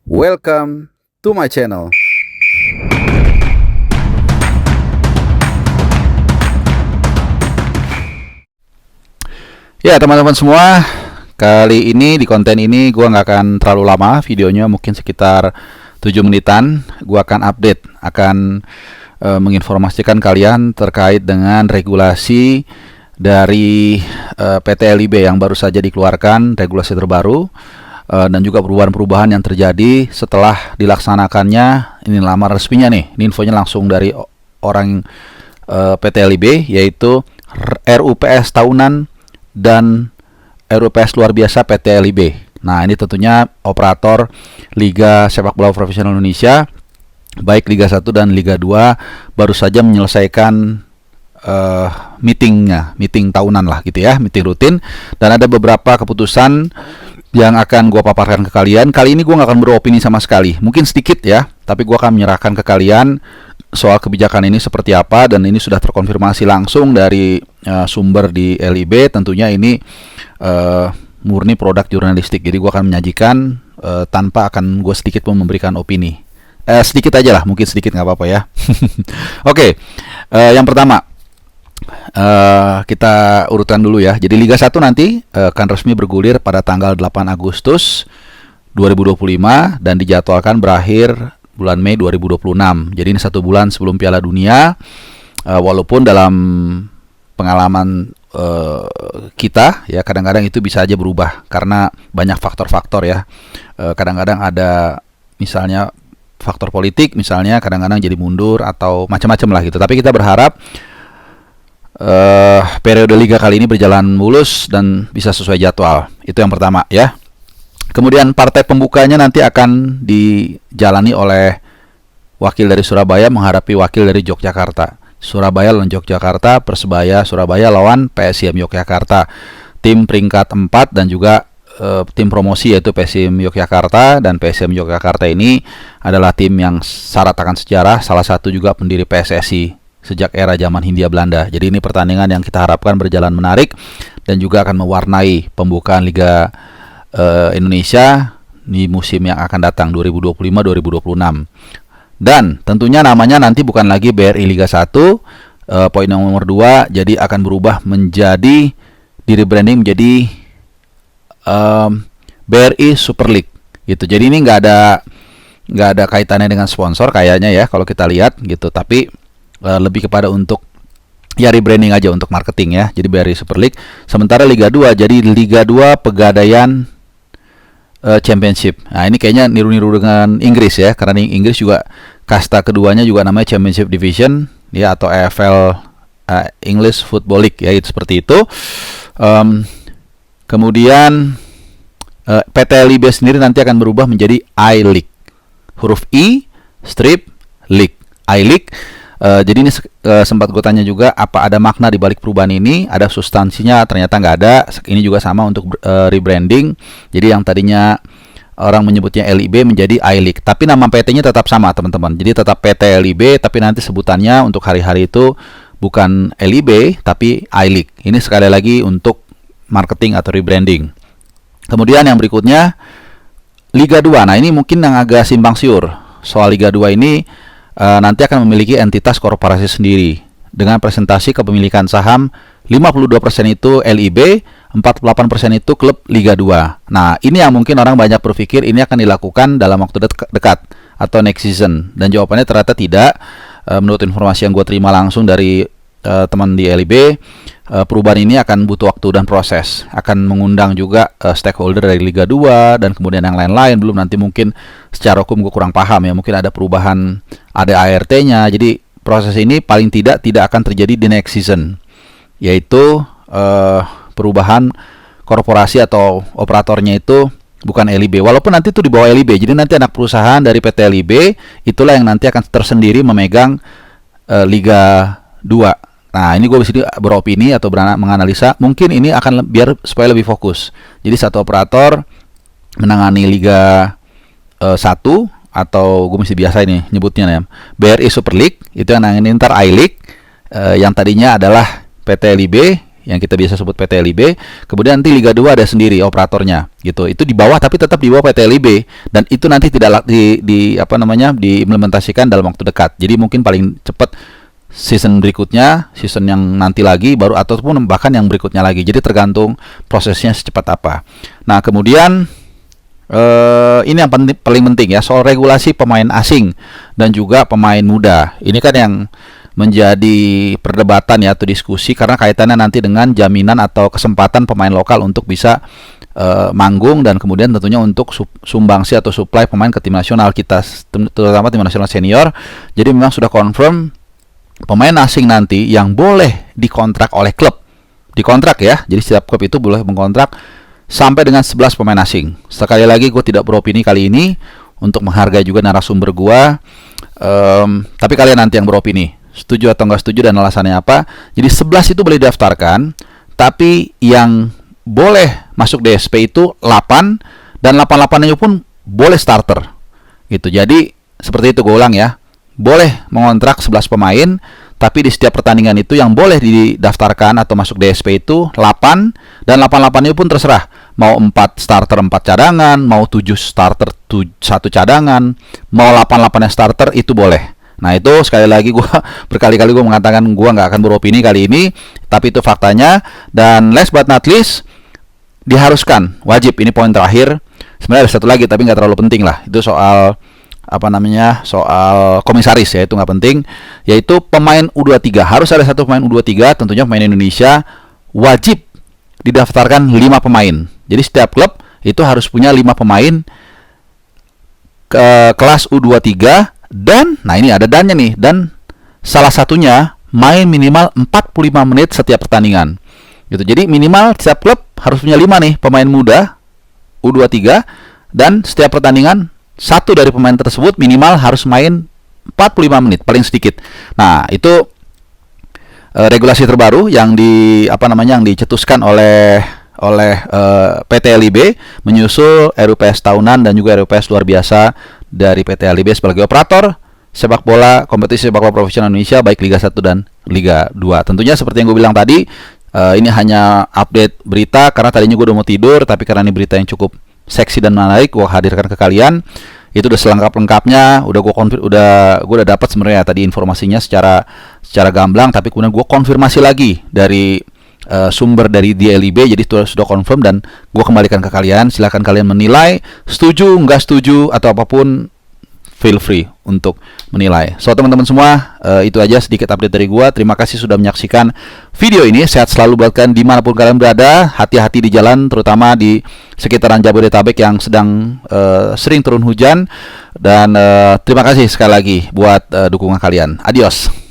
Welcome to my channel. Ya teman-teman semua, kali ini di konten ini gua nggak akan terlalu lama videonya, mungkin sekitar 7 menitan. Gua akan update, akan menginformasikan kalian terkait dengan regulasi dari PT LIB yang baru saja dikeluarkan, regulasi terbaru. Dan juga perubahan-perubahan yang terjadi setelah dilaksanakannya. Ini lamar resminya nih, ini infonya langsung dari orang PT LIB, yaitu RUPS tahunan dan RUPS luar biasa PT LIB. Nah, ini tentunya operator Liga Sepak Bola Profesional Indonesia, baik Liga 1 dan Liga 2, baru saja menyelesaikan meeting tahunan lah gitu ya, meeting rutin, dan ada beberapa keputusan yang akan gue paparkan ke kalian. Kali ini gue nggak akan beropini sama sekali, mungkin sedikit ya, tapi gue akan menyerahkan ke kalian soal kebijakan ini seperti apa, dan ini sudah terkonfirmasi langsung dari sumber di LIB. Tentunya ini murni produk jurnalistik, jadi gue akan menyajikan tanpa akan gue sedikit pun memberikan opini. Sedikit aja lah, mungkin sedikit nggak apa-apa ya. Oke, yang pertama, kita urutkan dulu ya. Jadi Liga 1 nanti akan resmi bergulir pada tanggal 8 Agustus 2025 dan dijadwalkan berakhir bulan Mei 2026. Jadi ini 1 bulan sebelum Piala Dunia. Walaupun dalam pengalaman kita ya, kadang-kadang itu bisa aja berubah karena banyak faktor-faktor ya. Kadang-kadang ada misalnya faktor politik, misalnya kadang-kadang jadi mundur atau macam-macam lah gitu. Tapi kita berharap periode liga kali ini berjalan mulus dan bisa sesuai jadwal. Itu yang pertama ya. Kemudian partai pembukanya nanti akan dijalani oleh wakil dari Surabaya menghadapi wakil dari Yogyakarta. Surabaya lawan Yogyakarta, Persebaya Surabaya lawan PSIM Yogyakarta. Tim peringkat 4 dan juga tim promosi yaitu PSIM Yogyakarta, dan PSIM Yogyakarta ini adalah tim yang syarat akan sejarah, salah satu juga pendiri PSSI sejak era zaman Hindia Belanda. Jadi ini pertandingan yang kita harapkan berjalan menarik dan juga akan mewarnai pembukaan Liga Indonesia di musim yang akan datang 2025-2026. Dan tentunya namanya nanti bukan lagi BRI Liga 1, poin nomor 2, jadi akan berubah menjadi rebranding menjadi BRI Super League gitu. Jadi ini nggak ada kaitannya dengan sponsor kayaknya ya kalau kita lihat gitu, tapi lebih kepada untuk ya rebranding aja untuk marketing ya. Jadi BRI Super League. Sementara Liga 2 jadi Liga 2 Pegadaian Championship. Nah, ini kayaknya niru-niru dengan Inggris ya, karena di Inggris juga kasta keduanya juga namanya Championship Division ya, atau EFL, English Football League ya, itu seperti itu. Kemudian PT LIB sendiri nanti akan berubah menjadi I-League. Huruf I strip League, I-League. Jadi ini sempat gue tanya juga apa ada makna di balik perubahan ini, ada substansinya, ternyata nggak ada. Ini juga sama untuk rebranding. Jadi yang tadinya orang menyebutnya LIB menjadi I-League, tapi nama PT-nya tetap sama teman-teman. Jadi tetap PT LIB, tapi nanti sebutannya untuk hari-hari itu bukan LIB tapi I-League. Ini sekali lagi untuk marketing atau rebranding. Kemudian yang berikutnya Liga 2. Nah, ini mungkin yang agak simpang siur soal Liga 2 ini. Nanti akan memiliki entitas korporasi sendiri dengan presentasi kepemilikan saham 52% itu LIB, 48% itu klub Liga 2. Nah, ini yang mungkin orang banyak berpikir ini akan dilakukan dalam waktu dekat atau next season, dan jawabannya ternyata tidak. Menurut informasi yang gue terima langsung dari teman di LIB, perubahan ini akan butuh waktu dan proses, akan mengundang juga stakeholder dari Liga 2 dan kemudian yang lain-lain. Belum nanti mungkin secara hukum gue kurang paham ya, mungkin ada perubahan, ada ART-nya. Jadi proses ini paling tidak akan terjadi di next season, yaitu perubahan korporasi atau operatornya itu bukan LIB, walaupun nanti itu di bawah LIB. Jadi nanti anak perusahaan dari PT LIB itulah yang nanti akan tersendiri memegang Liga 2. Nah, ini gue bisa beropini atau menganalisa, mungkin ini akan biar supaya lebih fokus. Jadi satu operator menangani Liga 1, atau gue mesti biasa ini nyebutnya ya, BRI Super League, itu yang nangani ntar I-League, yang tadinya adalah PT LIB yang kita biasa sebut PT LIB. Kemudian nanti Liga 2 ada sendiri operatornya gitu. Itu di bawah tapi tetap di bawah PT LIB, dan itu nanti tidak diimplementasikan dalam waktu dekat. Jadi mungkin paling cepat season berikutnya, season yang nanti lagi baru, ataupun bahkan yang berikutnya lagi. Jadi tergantung prosesnya secepat apa. Nah, kemudian ini yang paling penting ya, soal regulasi pemain asing dan juga pemain muda. Ini kan yang menjadi perdebatan ya, atau diskusi, karena kaitannya nanti dengan jaminan atau kesempatan pemain lokal untuk bisa manggung, dan kemudian tentunya untuk sumbangsi atau supply pemain ke tim nasional kita, terutama tim nasional senior. Jadi memang sudah confirm pemain asing nanti yang boleh dikontrak oleh klub, dikontrak ya. Jadi setiap klub itu boleh mengkontrak sampai dengan 11 pemain asing. Sekali lagi, gue tidak beropini kali ini untuk menghargai juga narasumber gue, tapi kalian nanti yang beropini, setuju atau nggak setuju dan alasannya apa. Jadi 11 itu boleh didaftarkan, tapi yang boleh masuk DSP itu 8, dan 8-8-nya pun boleh starter gitu. Jadi seperti itu, gue ulang ya, boleh mengontrak 11 pemain, tapi di setiap pertandingan itu yang boleh didaftarkan atau masuk DSP itu 8, dan 8-8-nya pun terserah. Mau 4 starter 4 cadangan, mau 7 starter 1 cadangan, mau 8-8-nya starter, itu boleh. Nah, itu sekali lagi berkali-kali gue mengatakan gue nggak akan beropini kali ini, tapi itu faktanya. Dan last but not least, diharuskan, wajib, ini poin terakhir. Sebenarnya ada satu lagi tapi nggak terlalu penting lah. Itu soal soal komisaris ya, itu nggak penting, yaitu pemain U23. Harus ada satu pemain U23, tentunya pemain Indonesia, wajib didaftarkan 5 pemain. Jadi setiap klub itu harus punya 5 pemain ke kelas U23, dan nah ini ada dannya nih, dan salah satunya main minimal 45 menit setiap pertandingan gitu. Jadi minimal setiap klub harus punya 5 nih pemain muda U23, dan setiap pertandingan satu dari pemain tersebut minimal harus main 45 menit paling sedikit. Nah, itu regulasi terbaru yang yang dicetuskan oleh PT LIB menyusul RUPS tahunan dan juga RUPS luar biasa dari PT LIB sebagai operator sepak bola, kompetisi sepak bola profesional Indonesia, baik Liga 1 dan Liga 2. Tentunya seperti yang gue bilang tadi, ini hanya update berita karena tadinya gue udah mau tidur, tapi karena ini berita yang cukup seksi dan menarik, gue hadirkan ke kalian. Itu udah selengkap-lengkapnya, gue udah dapat sebenarnya tadi informasinya secara gamblang, tapi kemudian gue konfirmasi lagi dari sumber dari DLIB, jadi sudah confirm, dan gue kembalikan ke kalian. Silahkan kalian menilai, setuju, nggak setuju, atau apapun, feel free untuk menilai. So, teman-teman semua, itu aja sedikit update dari gue. Terima kasih sudah menyaksikan video ini. Sehat selalu buat kalian dimanapun kalian berada. Hati-hati di jalan, terutama di sekitaran Jabodetabek yang sedang sering turun hujan. Dan terima kasih sekali lagi buat dukungan kalian. Adios.